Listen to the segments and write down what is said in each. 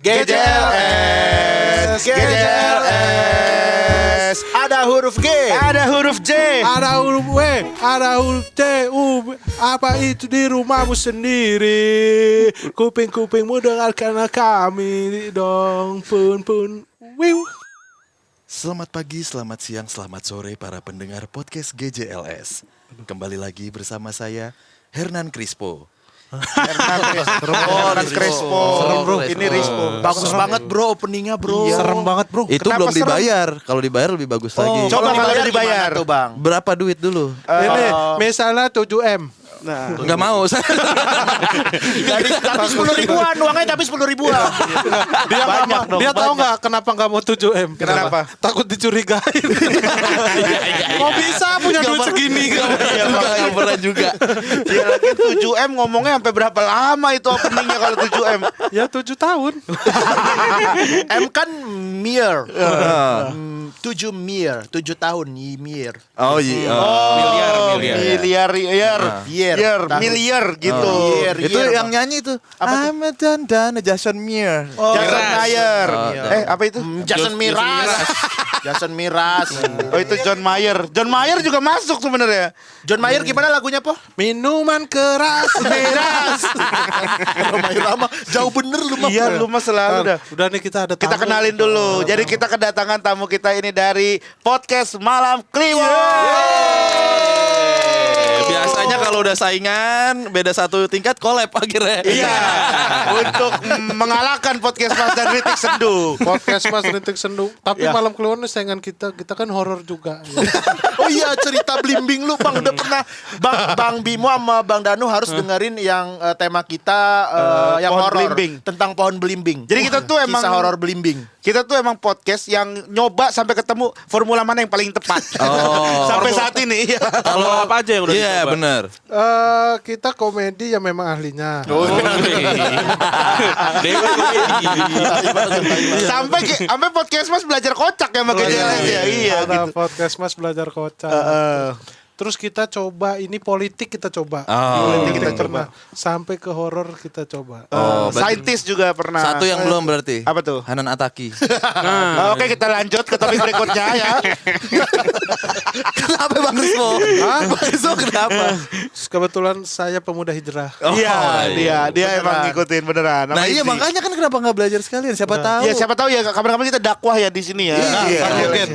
GJLS, GJLS. Ada huruf G, ada huruf J, ada huruf W, ada huruf T, U. Apa itu di rumahmu sendiri? Kuping-kupingmu dengarkan kami dong, pun. Wiu. Selamat pagi, selamat siang, selamat sore para pendengar podcast GJLS. Kembali lagi bersama saya, Hernan Crispo. Hernan Crespo. Serem, bro. Ini Rispo. Bagus banget bro openingnya bro. Serem banget bro. Itu Kenapa belum serem? dibayar. Kalau dibayar lebih bagus lagi. Coba kalau dibayar tuh bang. Berapa duit dulu? Ini misalnya 7M. Nah, Nggak mau. dari tapi 10.000-an uangnya tapi 10.000-an. Dia Banyak dong, dia tahu banyak. nggak kenapa nggak mau 7M? Kenapa? Takut dicurigain. Kok bisa punya duit segini? Nggak pernah juga. Ya lagi 7M ngomongnya sampai berapa lama itu openingnya kalau 7M? Ya 7 tahun. M kan mir. 7 mir, 7 tahun mir. Oh iya. Miliar gitu. Itu yang nyanyi itu. I'm a dandan Jason Mir. Jason Mayer. Apa itu? Jason Miras. Miras. Jason Miras. Oh itu John Mayer. John Mayer juga masuk sebenarnya. John Mayer gimana lagunya, Po? Minuman keras. Miras. John Mayer lama. Jauh bener lu mah. Iya, lu mah selalu dah. Udah nih kita ada Kita tamu. kenalin dulu. Jadi kita kedatangan tamu kita ini dari podcast Malam Kliwon. Biasanya kalau udah saingan beda satu tingkat collab akhirnya. Iya. Untuk mengalahkan podcast Mas dan Ritik Sendu. Podcast Mas Rintik Sendu. Tapi Ya. malam keluar saingan kita kan horor juga. Oh iya cerita blimbing lu Bang. Udah pernah Bang Bimo sama Bang Danu harus dengerin yang tema kita yang pohon horor belimbing. tentang pohon belimbing. Jadi kita tuh emang kisah horor belimbing. Kita tuh emang podcast yang nyoba sampai ketemu formula mana yang paling tepat. Sampai saat ini. Iya. Kalau apa aja yang udah Iya dicoba? benar. Kita komedi yang memang ahlinya. Sampai podcast Mas belajar kocak ya sama GJLS ya. Iya Ada gitu. podcast Mas belajar kocak. Terus kita coba ini politik kita coba. Politik kita pernah. Sampai ke horor kita coba. Saintis juga pernah. Satu yang belum berarti. Apa tuh? Hanan Ataki. Oke kita lanjut ke topik berikutnya ya. Kenapa Bang Rismo? Bang Rismo kenapa? Kebetulan saya pemuda hijrah. Iya, dia emang ngikutin beneran. Nah Sama iya Izzy. makanya kan kenapa nggak belajar sekalian? Siapa tahu. Ya siapa tahu ya kapan-kapan kita dakwah ya di sini ya. Iya. Mungkin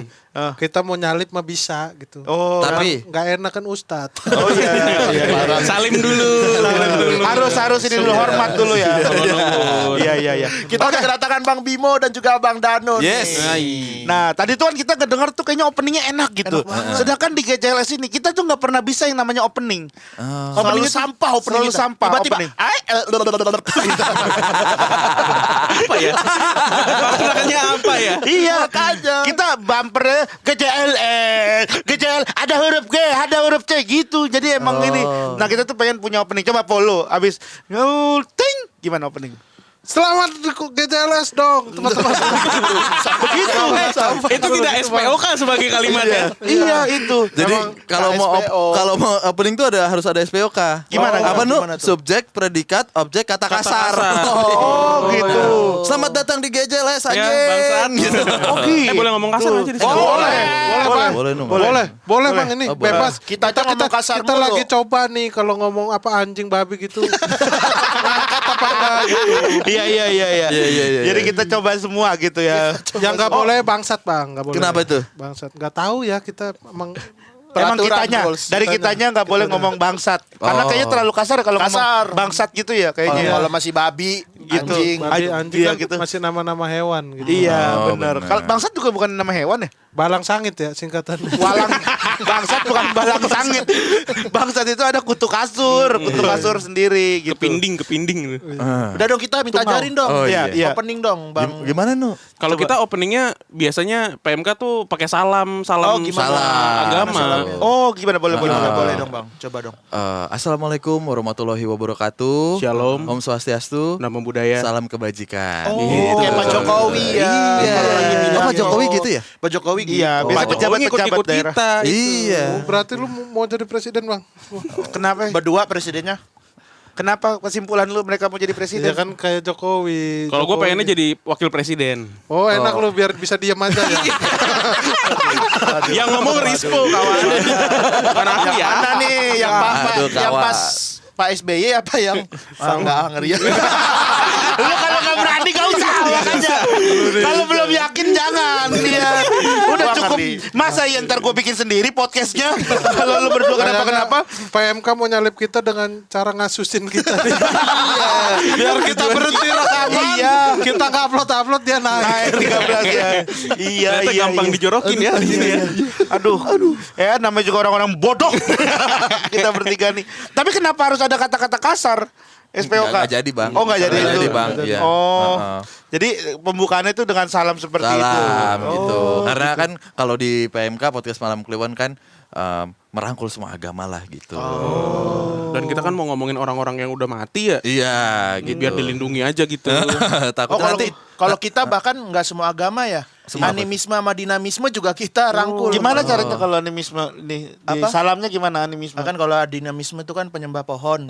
kita mau nyalip mah bisa gitu. Oh, Tapi Nggak enak kan Ustadz. oh iya. Salim dulu. Harus ini dulu hormat dulu ya. Iya. Kita udah kedatangan Bang Bimo dan juga Bang Dano Yes. nih. Nah, tadi tuh kan kita kedengar tuh kayaknya openingnya enak gitu. Sedangkan di GJLS ini kita tuh nggak pernah bisa yang namanya opening. Openingnya sampah, opening selalu sampah, Tiba-tiba, opening. Apa ya? Maknanya apa ya? Iya, kita bumpernya GJL, ada huruf G, ada huruf C gitu. Jadi emang ini. Nah kita tuh pengen punya opening. Coba follow. Abis ting, gimana opening? Selamat di GJLS dong teman-teman. Begitu. Itu tidak SPOK sebagai kalimatnya. Iya itu. Jadi Emang kalau mau KSPO. kalau mau opening tuh harus ada SPOK. Gimana? Apa nu? Gimana tuh? Subjek, predikat, objek, kata kasar. kasar. Oh gitu. Selamat datang di GJLS Ya, anjing. bangsat. Gitu. Oh gitu. Boleh ngomong kasar aja di sini. Boleh. Bang. Boleh dong. Boleh Bang ini Oh, boleh. bebas. Kita aja ngomong kasar kita mulu. lagi coba nih kalau ngomong apa anjing babi gitu. Ngangkat apa enggak gitu. Iya. Iya. Jadi kita coba semua gitu ya. Yang nggak boleh bangsat Bang, nggak boleh. Kenapa itu? Bangsat. Nggak tahu ya kita emang Emang peraturan kitanya, rules. dari kitanya nggak boleh ngomong bangsat. Karena kayaknya terlalu kasar kalau ngomong bangsat gitu ya kayaknya. Kalau masih babi, gitu. Babi, anjing Iya kan gitu. masih nama-nama hewan gitu. Iya Oh, benar. benar. Kalau bangsat juga bukan nama hewan ya? Balang sangit ya singkatannya. Walang bangsat bukan balang sangit. Bangsat itu ada kutu kasur sendiri gitu. Kepinding. Udah dong kita minta Tungau. ajarin dong. Oh, iya. Opening dong, Bang. Gimana nu? Kalau kita openingnya biasanya PMK tuh pakai salam Oh, gimana? agama. Oh, gimana boleh dong, Bang. Coba dong. Assalamualaikum warahmatullahi wabarakatuh. Shalom. Om Swastiastu. Nama budaya. Salam kebajikan. Oh, Gitu. kayak Pak Jokowi ya. Iya. Kalau lagi Oh, Pak Jokowi gitu ya? Pak Jokowi iya, Pak biasa Jokowi pejabat-pejabat ngikut-ngikut daerah. kita. Iya. Berarti lu mau jadi presiden Bang? Kenapa? Berdua presidennya? Kenapa kesimpulan lu mereka mau jadi presiden? Ya kan kayak Jokowi. Kalau gue Jokowi. pengennya jadi wakil presiden. Oh enak lu biar bisa diam aja ya. Yang ngomong Rispo kawan. Bukan aku ya. Mana nih yang Aduh, yang kawan. pas Pak SBY apa yang nggak ngeri ya? Lu kalau nggak berani gak usah makanya. Kalau belum yakin jangan dia. Udah Wah, cukup. ngeri. Masa ya ntar gue bikin sendiri podcastnya. Kalau lu berdua kenapa-kenapa. PMK mau nyalip kita dengan cara ngasusin kita nih. Biar kita berhenti rekaman. Iya. Kita nggak upload dia naik. Naik 13 ya. Iya, Ternyata iya. gampang iya. dijorokin ya di sini ya. Aduh. Ya namanya juga orang-orang bodoh. Kita bertiga nih. Tapi kenapa harus ada kata-kata kasar? SPOK. Nggak jadi, Bang. Oh nggak jadi Nggak itu. jadi, Bang. Iya. Oh. Heeh. Jadi pembukaannya itu dengan salam seperti itu. Salam gitu. Oh. Karena kan kalau di PMK podcast Malam Kliwon kan merangkul semua agama lah gitu. Dan kita kan mau ngomongin orang-orang yang udah mati ya. Iya, gitu. Biar dilindungi aja gitu. Takut Oh kalau nanti kalau kita bahkan nggak semua agama ya. Semua apa? Animisme sama dinamisme juga kita rangkul. Gimana caranya kalau animisme nih? Di Apa? salamnya gimana animisme? Kan kalau dinamisme itu kan penyembah pohon.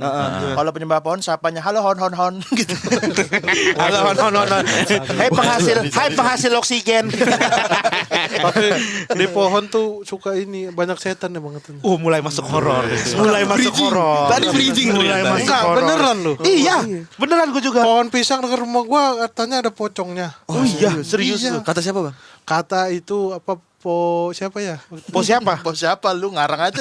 Kalau penyembah pohon sapanya halo hon hon hon gitu. Halo, no. Hai penghasil oksigen. Tapi di pohon tuh suka ini banyak setan ya Bang katanya. Mulai masuk horor. Mulai masuk horor. Tadi bridging Mulai ternyata. masuk Enggak, horor. beneran lu. Iya, beneran gue juga. Pohon pisang dekat rumah gua katanya ada pocongnya. Oh iya, serius Iya. lu. kata siapa, Bang? Kata itu apa siapa ya? Bos siapa? Bos siapa lu ngarang aja.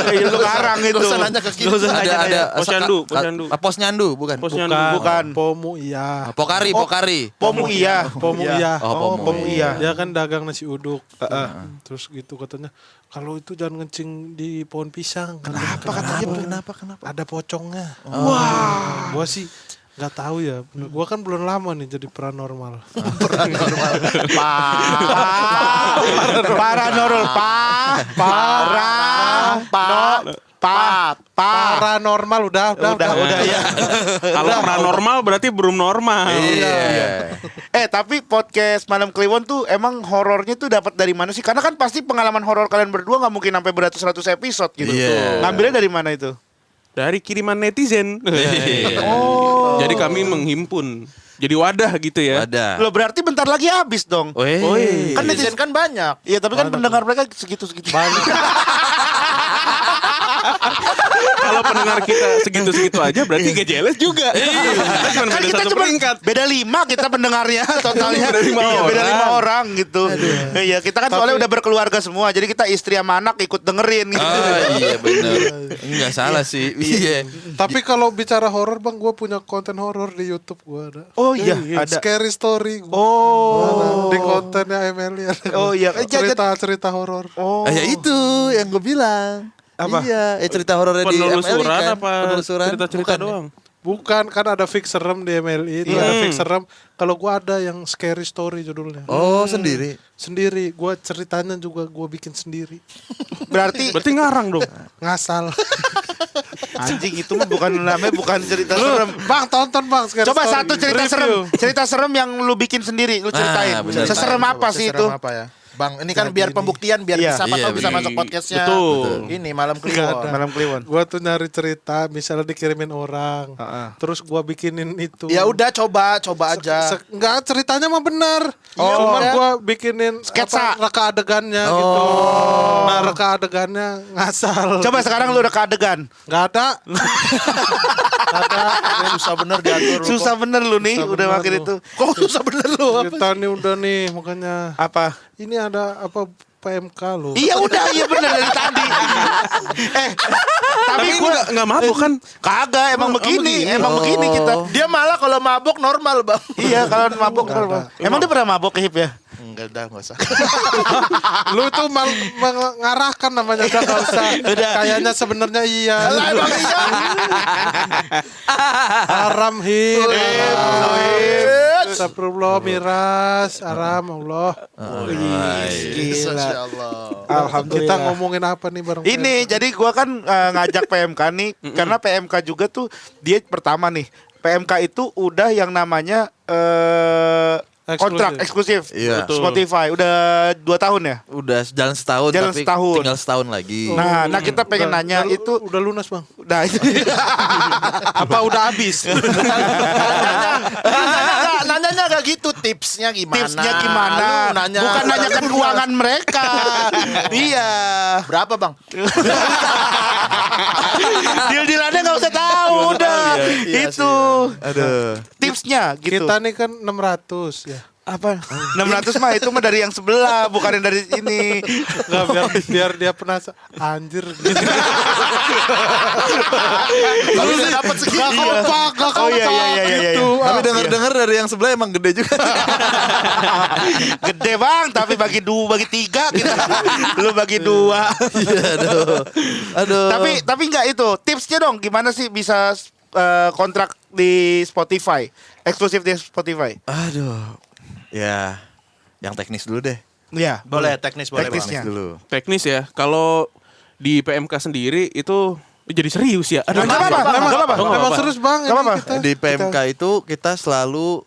Iya, lu ngarang itu. Gak usah nanya ke kita. Ada Posyandu, posyandu. Pos nyandu bukan? Posyandu. Bukan. Pomu iya. Pokari. Pomu iya. Pomu iya. Oh, Pomu iya. Dia kan dagang nasi uduk. Terus gitu katanya, kalau itu jangan ngencing di pohon pisang. Kenapa katanya? Kenapa? Ada pocongnya. Wah. Gua sih nggak tahu ya. Gua kan belum lama nih jadi paranormal. Paranormal. Paranormal udah ya. Kalau paranormal berarti belum normal. Iya. Tapi podcast Malam Kliwon tuh emang horornya tuh dapat dari mana sih? Karena kan pasti pengalaman horor kalian berdua nggak mungkin sampai beratus-ratus episode gitu. Iya. Ngambilnya dari mana itu? Dari kiriman netizen. Oh. Jadi kami menghimpun. Jadi wadah gitu ya. Ada. Loh berarti bentar lagi habis dong. Weh. Kan netizen kan banyak. Iya tapi kan pendengar mereka segitu-segitu. Kalau pendengar kita segitu-segitu aja berarti GJLS juga. Kan Kan beda kita satu cuma peringkat. beda 5 kita pendengarnya totalnya. Beda 5 Iya, beda orang. 5 orang gitu. Iya, kita kan soalnya udah berkeluarga semua. Jadi kita istri sama anak ikut dengerin gitu. Iya benar. Enggak salah sih. Iya. Tapi kalau bicara horor Bang, gue punya konten horor di YouTube gue ada. Oh iya, ada. Scary story. Oh. Di kontennya Emily ada. Oh iya. Cerita horor. Oh. Ya itu yang gue bilang. Apa? Iya, cerita horornya di MLI Penelusuran kan. apa Penelusuran. cerita-cerita Bukan ya? doang? Bukan, kan ada fix serem di MLI itu ada fix serem. Kalau gua ada yang scary story judulnya. Oh, sendiri. Sendiri, gua ceritanya juga gua bikin sendiri. Berarti Berarti ngarang dong. Ngasal. anjing itu mah bukan cerita serem. Bang, tonton Bang scary Coba story. satu cerita Review. serem. Cerita serem yang lu bikin sendiri, lu ceritain. bener. Seserem apa sih itu? Seserem apa ya? Bang, ini kan biar pembuktian biar Iya. siapa Iya, tahu bisa bener. masuk podcastnya. Betul. Ini malam Nggak Kliwon. ada. Malam Kliwon. Gua tuh nyari cerita, misalnya dikirimin orang. Terus gua bikinin itu. Ya udah coba aja. Enggak, ceritanya mah benar. Iya, Cuman udah. gua bikinin Sketsa. reka adegannya gitu. Nah, reka adegannya ngasal. Coba sekarang lu udah ke adegan. Enggak ada. Susah bener diatur. lu. Susah bener lu nih Susah udah bener makin lu. itu. Kok susah bener lu? Kita nih udah nih makanya. Apa? Ini ada apa PMK lo. Iya udah, iya bener dari tadi. Tapi Tapi gua nggak mabuk kan? kagak emang begini, emang begini kita. Dia malah kalau mabuk normal, Bang. Iya kalau mabuk normal. Emang dia pernah mabuk ke hip ya? Enggak dah, enggak usah. Lu tuh mengarahkan namanya udah enggak usah. Kayaknya sebenarnya iya. Lah emang iya. Haram hip. Astagfirullah miras, haram Allah. Masya Allah. Alhamdulillah. Kita ngomongin apa nih bareng? Ini jadi gua kan ngajak PMK nih karena PMK juga tuh dia pertama nih. PMK itu udah yang namanya kontrak eksklusif Iya. Spotify udah 2 tahun ya. Udah jalan setahun Jalan tapi setahun. tinggal setahun lagi. Nah kita pengen nanya itu udah lunas bang. udah itu. Apa udah habis? Nanyanya gak gitu, tipsnya gimana? Tipsnya gimana? Lu nanya, Bukan nanyakan keuangan mereka. Iya. berapa bang? Deal-dealannya nggak usah tahu udah. Iya Itu. Aduh. Tipsnya gitu. Kita nih kan 600 ya. Apa? 600 mah itu mah dari yang sebelah, bukan yang dari ini. Nggak, biar dia penasaran. Anjir. Kalau bisa dapat segitu. Gak Oh iya iya iya iya. gitu. Tapi dengar-dengar dari yang sebelah emang gede juga. Gede bang, tapi bagi 3 kita. Lu bagi 2. Iya, aduh. Tapi enggak itu. Tipsnya dong gimana sih bisa kontrak di Spotify, eksklusif di Spotify. Aduh. Ya, yang teknis dulu deh. Iya, Boleh, teknis boleh Teknisnya. bang. Dulu. Teknis ya. Kalau di PMK sendiri itu jadi serius ya. Nggak apa-apa, nggak apa-apa. Oh, nggak Emang apa-apa. serius bang. Nggak ini apa-apa. kita. Di PMK itu kita selalu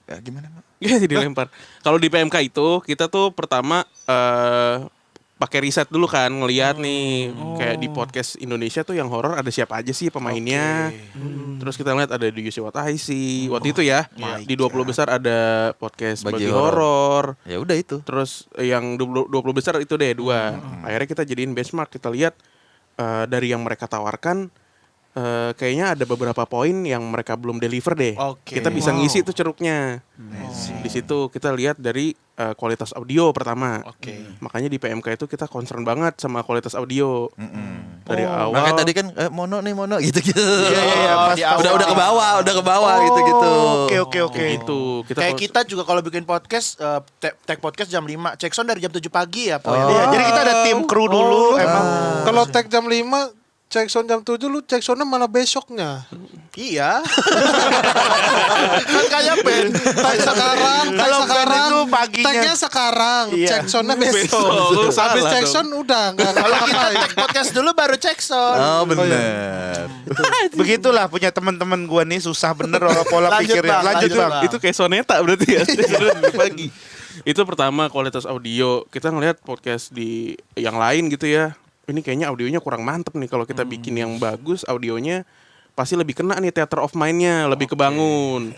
ya gimana, Pak? Iya jadi lempar. Kalau di PMK itu kita tuh pertama pakai riset dulu kan, ngelihat nih kayak di podcast Indonesia tuh yang horor ada siapa aja sih pemainnya. Terus kita lihat ada di You See What I See. Waktu itu ya di 20 besar ada podcast bagi horor. Ya udah itu. Terus yang 20 besar itu deh 2. Akhirnya kita jadiin benchmark, kita lihat dari yang mereka tawarkan kayaknya ada beberapa poin yang mereka belum deliver deh. Oke. Kita bisa ngisi tuh ceruknya. Di situ kita lihat dari kualitas audio pertama. Oke. Makanya di PMK itu kita concern banget sama kualitas audio. Dari awal. Makanya tadi kan mono gitu-gitu. Iya, di awal. Udah ke bawah gitu-gitu. Oke. Gitu. Kita Kayak kita juga kalau bikin podcast, tag podcast jam 5, check sound dari jam 7 pagi ya, Poy. Iya, jadi kita ada tim kru dulu emang. Kalau tag jam 5, cek sound jam 7, lu cek soundnya malah besoknya. Iya. Kan kayak band. Tag sekarang, Kalau band itu paginya. tagnya sekarang, Iya. cek soundnya besok. Besok. Habis Salah cek dong. sound udah nggak Kalau kita ngapain. tag podcast dulu baru check sound. Oh benar. Begitulah punya teman-teman gua nih susah bener pola Lanjut, pikirnya. Bang, Lanjut lanjut, bang. Bang. itu kayak soneta berarti ya. Pagi. Itu pertama kualitas audio. Kita ngelihat podcast di yang lain gitu ya. Ini kayaknya audionya kurang mantep nih. Kalau kita bikin yang bagus audionya pasti lebih kena nih theater of mind-nya, lebih kebangun.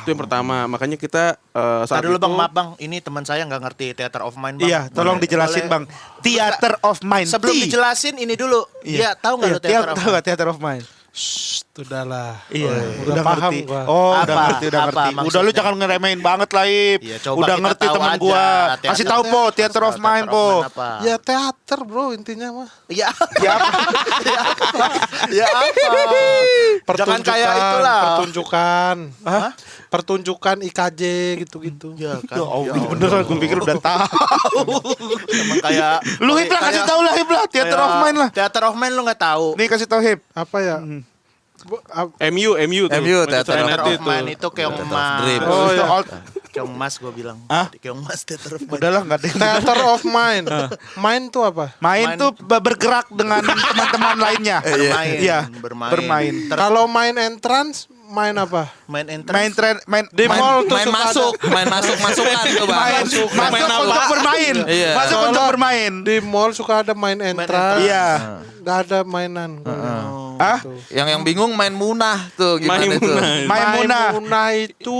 Itu yang pertama. Makanya kita saat Tadi dulu itu bang, maaf bang, ini teman saya nggak ngerti theater of mind bang. Iya, tolong dijelasin bang. Theater of Mind. Sebelum T. dijelasin ini dulu, dia tahu nggak lo theater of Tahu mind? nggak Theater of Mind? Udahlah. Iya, udah paham ngerti. gua. Oh, Apa? udah ngerti. Apa Udah lu maksudnya? jangan ngeremehin banget lah, Ip. Iya, coba Udah kita ngerti tahu temen aja. gua. Theater- Kasih tahu po, Theater of Mind po. apa? Ya teater bro intinya mah. Ya, Ya apa? ya apa? Jangan kayak itulah. Pertunjukan. Hah? Pertunjukan IKJ gitu-gitu. Ya kan. Ya Allah, beneran gue pikir udah tahu. Emang kayak Lu Hip lah kasih tahu lah Hip lah, Theater of Mind lah. Theater of mind lu nggak tahu. Nih kasih tahu Hip. Apa ya? MU tuh. MU, Manchester Theater of Theater United of mind tuh. itu keong Theater of mas. Dream. Oh, Itu iya. all- Keong mas gue bilang. Hah? Keong mas theater of mind. Udahlah enggak ada yang bener. Theater of Mind. Mind tuh apa? Main tuh bergerak dengan teman-teman lainnya. Bermain. Iya. Bermain. Kalau main entrance, main apa? Main entrance. Main Di mall tuh Main suka masuk, main masukan tuh bang. masuk untuk bermain. Iya. Masuk Soalnya untuk bermain. Di mall suka ada main entrance. Iya. Nggak ada mainan. Hah? Yang bingung main munah tuh gimana Main itu? munah. Maimunah. Maimunah itu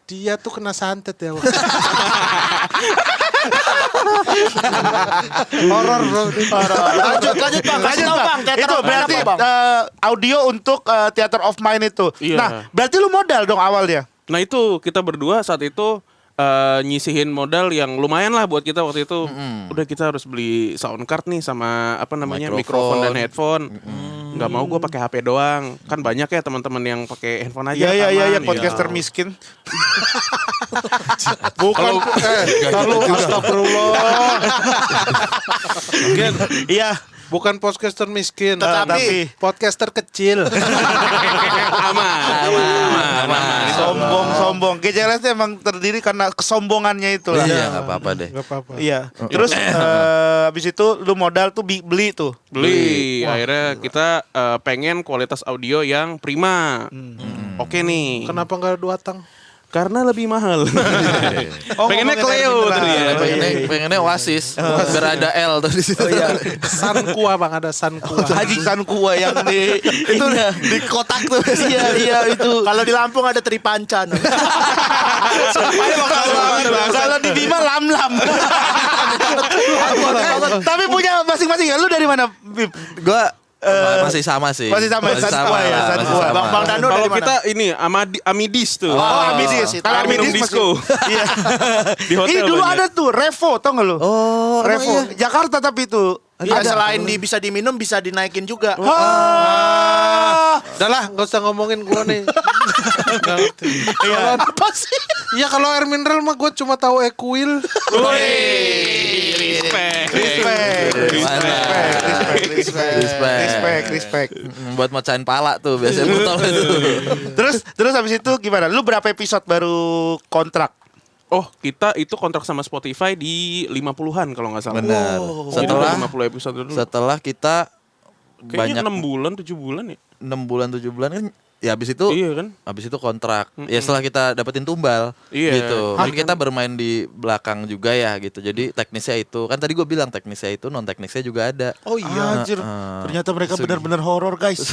dia tuh kena santet ya. Bang. Horor bro. Lanjut bang. Kasih tahu bang. Theater Itu of mind berarti apa, bang? audio untuk Theater of Mind itu. Iya. Nah, berarti lu modal dong awalnya. Nah itu kita berdua saat itu nyisihin modal yang lumayan lah buat kita waktu itu. Udah kita harus beli sound card nih sama apa namanya mikrofon dan headphone. Nggak mau gue pakai HP doang. Kan banyak ya teman-teman yang pakai handphone aja. Iya, rekaman. podcaster Iya. miskin. Bukan kalau astagfirullah. Iya. Bukan podcaster miskin, Tetapi- podcaster kecil. Aman. Sombong. GJLS itu emang terdiri karena kesombongannya itu lah. Iya nggak apa-apa deh. Gak apa-apa. Iya. Terus habis itu lu modal tuh beli tuh. Beli. Akhirnya kita pengen kualitas audio yang prima. Oke nih. Kenapa nggak 2 tang? Karena lebih mahal. Pengennya Cleo tadi ya. Pengennya Oasis. Biar ada L tuh di situ. Oh iya. Sankua Bang, ada Sankua. Haji Sankua yang di Itu di kotak tuh. Iya itu. Kalau di Lampung ada Tripancan. kalau di Bima lam-lam. Tapi punya masing-masing ya. Lu dari mana, Bib? Gue masih sama sih. Masih sama ya, Sankua ya, masih Sankua. sama. Bang Dano Kalau dari mana? kita ini Amidis tuh. Oh, Amidis. itu. Kalau Air minum Amidis disco. Iya. Di hotel Ini dulu banyak. ada tuh Revo, tau gak lu? Oh, Revo. Jakarta tapi itu. Iya, selain bisa diminum bisa dinaikin juga. Udah lah, gak usah ngomongin gue nih. Nggak ngerti. Apa sih? Iya kalau air mineral mah gue cuma tahu Equil. Respect. Respect. Buat mecahin pala tuh biasanya botol itu. Terus habis itu gimana? Lu berapa episode baru kontrak? Oh, kita itu kontrak sama Spotify di 50-an kalau nggak salah. Benar. Setelah Setelah 50 episode dulu. setelah kita Kayaknya banyak 6 bulan, 7 bulan ya. 6 bulan 7 bulan kan ya habis itu Iya kan? habis itu kontrak. Ya setelah kita dapetin tumbal Iya. gitu. Jadi kita bermain di belakang juga ya gitu. Jadi teknisnya itu kan tadi gue bilang teknisnya itu, non teknisnya juga ada. Oh iya. Anjir, ternyata mereka benar-benar horor, guys.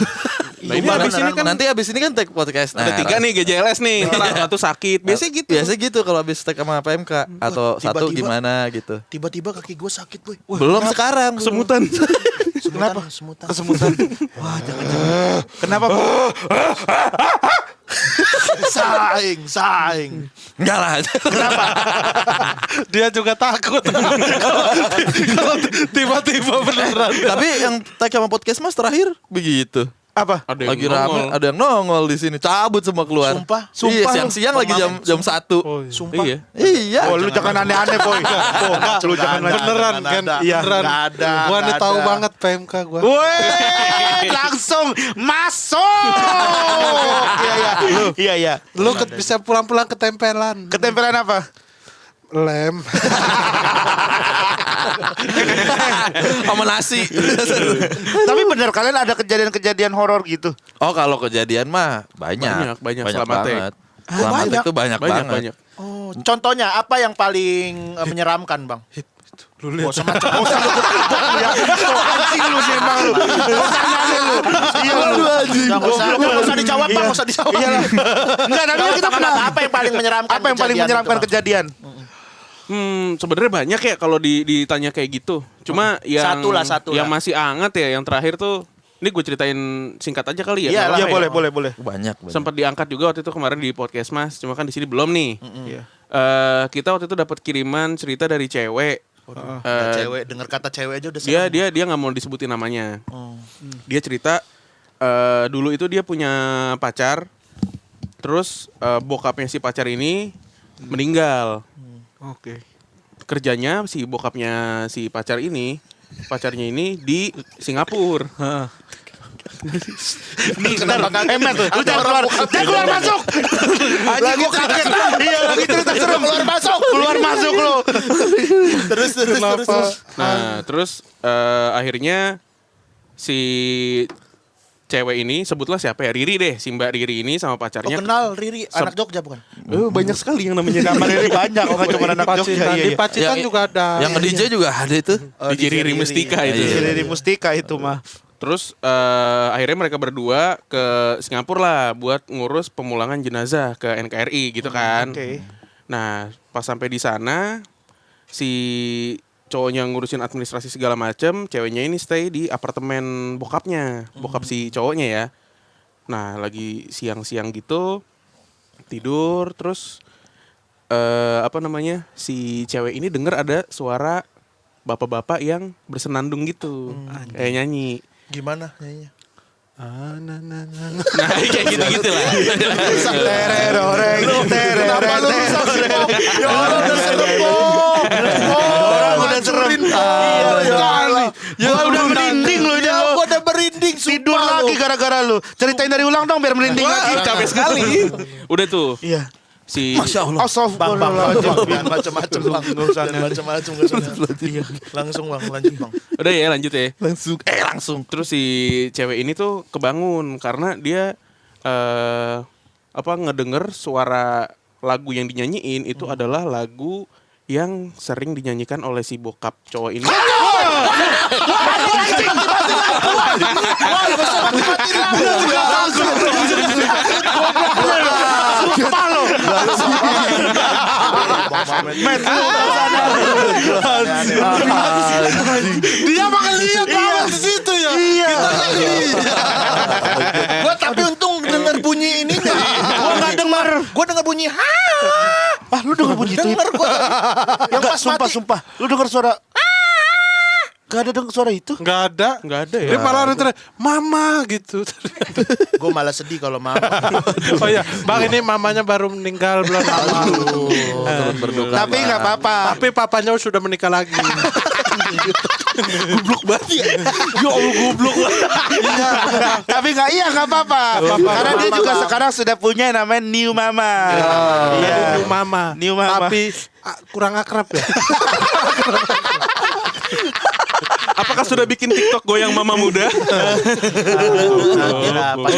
Nah, ini abis ini kan nanti habis ini kan take podcast. ada 3 nih GJLS nih. Ntar satu sakit. Biasanya gitu. Biasa gitu kalau habis take sama PMK atau satu tiba-tiba. gimana gitu. Tiba-tiba kaki gue sakit, boy. Belum sekarang. Kesemutan. Kenapa? Semutan. Kesemutan. Wah, jangan-jangan. Kenapa, Bu? Saing. Enggak lah. Dia juga takut. Kalau tiba-tiba beneran. Tapi yang take sama podcast Mas terakhir begitu. Apa? Ada yang Lagi nongol. rame, ada yang nongol di sini, cabut semua keluar. Sumpah? Iya, Sumpah lu. siang-siang lagi jam 1. Oh, iya. Sumpah. Iya. Iya. Oh, lu jangan aneh-aneh, Boy. Lu jangan Beneran kan? Iya. Beneran. Nggak ada, Gua nih nggak tahu ada. banget PMK gua. Weh, langsung masuk. Iya. Lu bisa pulang-pulang ketempelan. Ketempelan apa? Lem. Sama nasi. Tapi bener kalian ada kejadian-kejadian horor gitu. Oh, kalau kejadian mah banyak. Banyak. Selamat ya. banget. Selamat itu banyak banget. Banyak. Oh, contohnya apa yang paling menyeramkan, Bang? Lu lihat. Anjing lu sih emang lu. Iya lu anjing. Nggak usah dijawab, Bang. Nggak usah dijawab. Iya lah. Enggak, tapi kita pernah. Apa yang paling menyeramkan? Apa yang paling kejadian menyeramkan itu, Bang? kejadian? Sebenarnya banyak ya kalau ditanya kayak gitu. Cuma yang Satu yang lah. masih anget ya, yang terakhir tuh ini gue ceritain singkat aja kali ya. Iya, nggak Iya, apa-apa ya? boleh. Banyak. Sempat diangkat juga waktu itu kemarin di podcast Mas, cuma kan di sini belum nih. Iya. Kita waktu itu dapat kiriman cerita dari cewek. Cewek, dengar kata cewek aja udah serem. Dia nggak mau disebutin namanya. Oh. Dia cerita dulu itu dia punya pacar, terus bokapnya si pacar ini meninggal. Oke. Kerjanya si bokapnya si pacarnya ini di Singapura. Nih, kenapa kaget? Lu jangan keluar. Jangan keluar masuk. Lagi gua kaget. Iya, lagi cerita serem. Keluar masuk lu. Terus. Nah, terus akhirnya si cewek ini, sebutlah siapa ya, Riri deh, si Mbak Riri ini sama Oh, pacarnya. kenal Riri, anak Jogja bukan? Banyak sekali yang namanya Nama Riri banyak, kok cuma anak Jogja. Pacitan. Iya, Di iya. Pacitan juga ada. Yang nge-DJ juga ada itu. DJ Riri Mustika itu. Iya. Riri Mustika itu mah. Terus akhirnya mereka berdua ke Singapura lah buat ngurus pemulangan jenazah ke NKRI gitu kan. Oke. Nah, pas sampai di sana si cowoknya ngurusin administrasi segala macem, ceweknya ini stay di apartemen bokapnya, bokap si cowoknya ya. Nah, lagi siang-siang gitu tidur, terus si cewek ini denger ada suara bapak-bapak yang bersenandung gitu, kayak nyanyi. Gimana nyanyinya? Nah, kayak gitu-gitu lah. Kenapa lu rusak sih, Bang? Ya Allah, udah serem, Bang. Orang udah serem. Ya udah merinding lu ini Ya, lu. gua udah merinding, Tidur sumpah lagi lu. gara-gara lu. Ceritain dari ulang dong biar merinding lagi. Capek sekali. Udah tuh. Iya. Si Bang, jangan macam-macam, Bang. Jangan macam-macam, nggak usah. Langsung, Bang, lanjut, Bang. udah ya lanjut ya. Langsung. Terus si cewek ini tuh kebangun karena dia ngedenger suara lagu yang dinyanyiin itu adalah lagu yang sering dinyanyikan oleh si bokap cowok ini. Sumpah lo. Met, lu Dia makan lihat banget di situ ya. Iya. Gua tapi untung denger bunyi ininya. Gua nggak dengar. Gua denger bunyi Ah, lu denger bunyi itu? Denger gua. Yang Enggak, pas mati. sumpah. Lu denger suara? Gak ada denger suara itu? Nggak ada. Nggak ada ya. Dia malah teriak, mama gitu. Gua malah sedih kalau mama. Oh iya, Bang ini mamanya baru meninggal belum lama. Turut berduka. Tapi nggak apa-apa. Tapi papanya sudah menikah lagi. Goblok banget ya. Ya Allah goblok. Tapi nggak apa-apa. Karena dia juga sekarang sudah punya yang namanya New Mama. Iya, New Mama. New Mama. Tapi kurang akrab ya. Apakah sudah bikin TikTok goyang mama muda? Gila, pas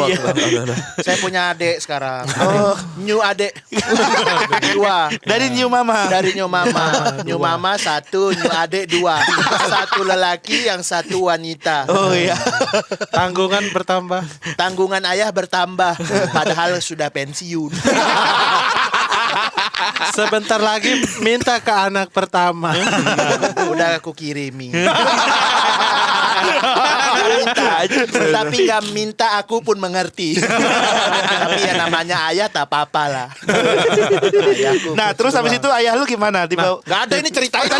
Iya. saya punya adik sekarang. New adik. Dua. Dari New Mama. Dari New Mama. New Mama satu, New adik dua. Satu lelaki, yang satu wanita. Oh iya. Tanggungan bertambah. Tanggungan ayah bertambah, padahal sudah pensiun. Sebentar lagi minta ke anak pertama. Udah aku kirimi. Minta, tapi gak minta aku pun mengerti. Tapi ya namanya ayah tak apa-apa lah. Ayahku Nah, terus habis itu ayah lu gimana? Dibawa. Gak ada ini ceritanya.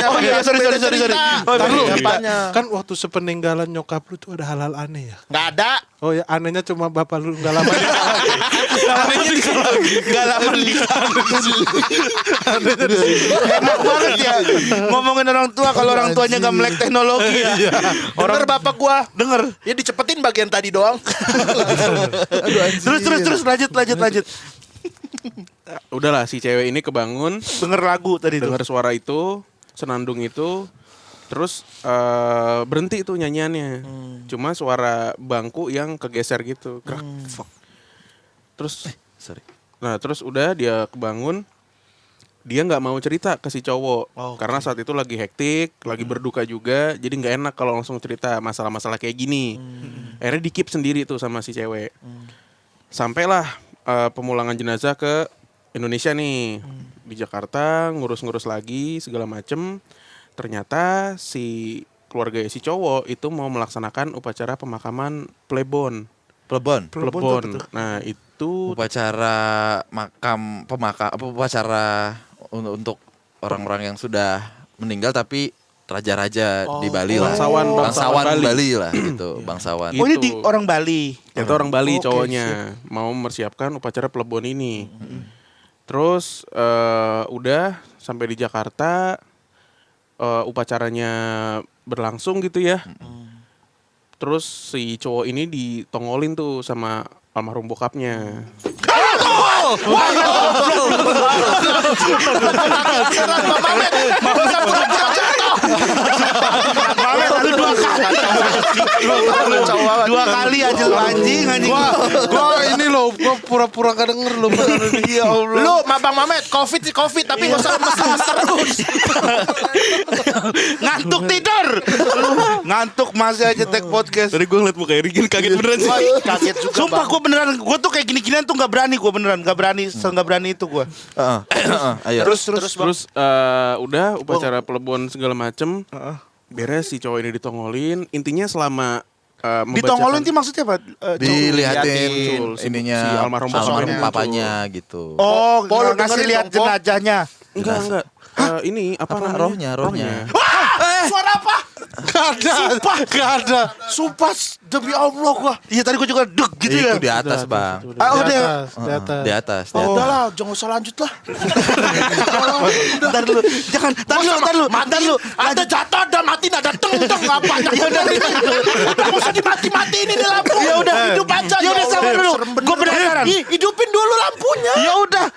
Oh iya, sorry. Oh, Tadi iya. apanya? Kan waktu sepeninggalan nyokap lu tuh ada hal-hal aneh ya. Gak ada. Oh ya, anehnya cuma bapak lu nggak lama nikah lagi. Gak lama nikah. Enak banget ya ngomongin orang tua kalau orang tuanya gak melek teknologi ya. Denger bapak gua. Denger. Ya dicepetin bagian tadi doang. Terus lanjut. Udahlah si cewek ini kebangun, Denger lagu tadi tuh. dengar suara itu, senandung itu, terus berhenti tuh nyanyiannya. Cuma suara bangku yang kegeser gitu. Krak, fuck. Terus Sorry. nah terus udah dia kebangun, dia nggak mau cerita ke si cowok karena saat itu lagi hektik, lagi berduka juga, jadi nggak enak kalau langsung cerita masalah-masalah kayak gini. Akhirnya di-keep sendiri tuh sama si cewek. Sampailah pemulangan jenazah ke Indonesia nih, di Jakarta ngurus-ngurus lagi segala macem. Ternyata si keluarga si cowok itu mau melaksanakan upacara pemakaman plebon. Plebon. Nah itu Upacara upacara untuk orang-orang yang sudah meninggal tapi raja-raja di Bali lah. Bangsawan Bali lah gitu, bangsawan. Gitu. Oh ini di orang Bali. itu orang Bali Oke, cowoknya mau mempersiapkan upacara plebon ini. Terus udah sampai di Jakarta, upacaranya berlangsung gitu ya. Terus si cowok ini ditongolin tuh sama almarhum bokapnya. Dua kali aja lu anjing. Gua ini loh, gua pura-pura gak denger lo. Ya Allah. Lu Bang Mamet, covid tapi gak usah lemes terus. Ngantuk tidur. Ngantuk masih aja take podcast. Tadi gue ngeliat muka Erigin kaget beneran sih. Kaget juga. Sumpah Bang. gue beneran, gue tuh kayak gini-ginian tuh gak berani, gue beneran gak berani, nggak berani itu gue. Ayo. Terus udah upacara plebon segala macem. Beres si cowok ini ditongolin. Intinya selama Ditongolin itu maksudnya apa? Dilihatin Betul, si ininya si almarhum almarhum bapaknya. papanya gitu. Oh, Pol, ngasih dengerin lihat dong, Pol. jenazahnya. Enggak. Ini apa namanya? Rohnya. Suara apa? Gak ada. Sumpah demi Allah gua. Iya tadi gue juga deg gitu ya. Itu di atas, Bang. Ah, Di udah. atas, di atas. Di atas. Udah lah, jangan usah lanjut lah. Ntar dulu, jangan, ntar dulu. Ada jatuh, ada mati, ada teng apa? Ya udah, udah usah dimati-mati ini di lampu. Ya udah, hidup aja. ya udah sabar dulu. Gue penasaran. Hidupin dulu lampunya. Ya udah.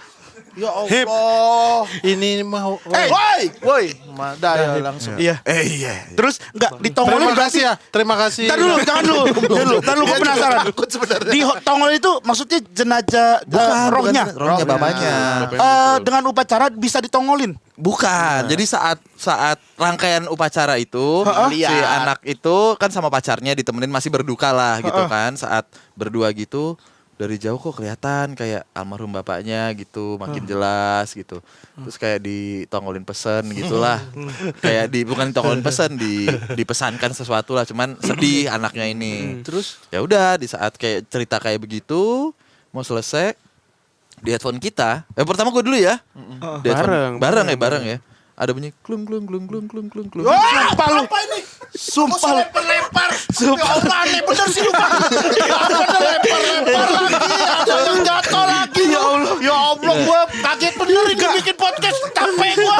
Ya Allah. Ini mau. Woi, Madaya langsung. Iya. Iya. Terus enggak ditongolin Terima kasih ya. Terima kasih. Ntar dulu, jangan dulu. Ntar dulu, gue penasaran. Takut sebenarnya. Di tongol itu maksudnya jenazah rohnya. Rohnya bapaknya. Dengan upacara bisa ditongolin. Bukan. Jadi saat rangkaian upacara itu si Lihat. anak itu kan sama pacarnya ditemenin masih berduka lah gitu kan. Saat berdua gitu dari jauh kok kelihatan kayak almarhum bapaknya gitu makin jelas gitu. Terus kayak ditongolin pesen gitulah. Kayak bukan ditongolin pesen dipesankan sesuatu lah cuman sedih anaknya ini. Terus ya udah di saat kayak cerita kayak begitu mau selesai di headphone kita. Pertama gue dulu ya. Di headphone- bareng ya. Ada bunyi klung klung klung klung klung klung klung. Sumpah lu. Apa ini? Sumpah lu. Lempar. Ya Allah, aneh bener sih lu. Ada lempar-lempar lagi. Ada yang jatuh lagi. Ya Allah. Ya Allah, gua kaget bener ini bikin podcast. Capek gua.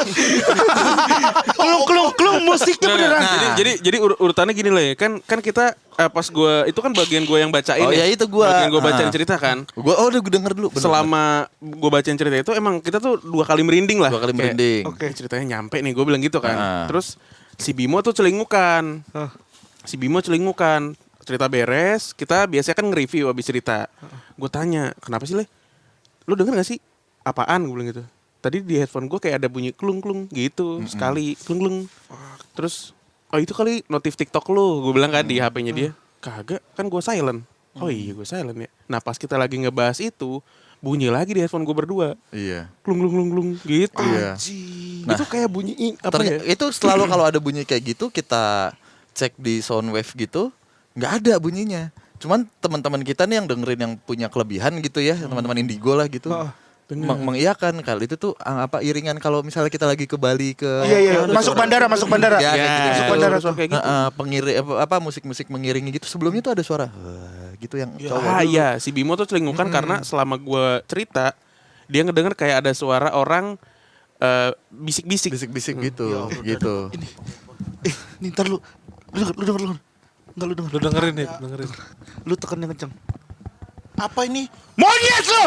Klung musiknya beneran. Jadi urutannya gini lah ya. Kan kita pas gue itu kan bagian gue yang bacain. Oh, ya itu gua. Bagian gue bacain cerita kan. Udah gue denger dulu. Bener, Selama gue bacain cerita itu emang kita tuh 2 kali merinding lah. 2 kali Kayak, merinding. Oke, ceritanya nyampe nih, gue bilang gitu kan. Ah. Terus si Bimo tuh celingukan. Cerita beres, kita biasanya kan nge-review abis cerita. Gue tanya, kenapa sih Le? Lu denger gak sih? Apaan? Gue bilang gitu. Tadi di headphone gue kayak ada bunyi klung-klung gitu. Sekali, klung-klung. Terus, oh itu kali notif TikTok lu. Gue bilang kan di HP-nya dia. Kagak, kan gue silent. Oh iya gue silent ya. Nah pas kita lagi ngebahas itu, bunyi lagi di headphone gue berdua. Iya. Klung-klung-klung gitu. Iya. Itu kayak bunyi apa ya? Itu selalu kalau ada bunyi kayak gitu kita cek di soundwave gitu nggak ada bunyinya. Cuman teman-teman kita nih yang dengerin yang punya kelebihan gitu ya, teman-teman Indigo lah gitu. Mengiyakan kali itu tuh iringan kalau misalnya kita lagi ke Bali ke Iya. Masuk bandara. Ya, kayak gitu. Masuk bandara tuh. kayak gitu. Musik-musik mengiringi gitu. Sebelumnya tuh ada suara gitu yang cowok. Iya, si Bimo tuh celingukan karena selama gue cerita dia ngedenger kayak ada suara orang bisik-bisik. Bisik-bisik gitu, gitu. Nih ntar lu denger. Enggak lu denger. Lu dengerin nih, dengerin. Lu tekan yang kenceng. Apa ini? Monyet lu!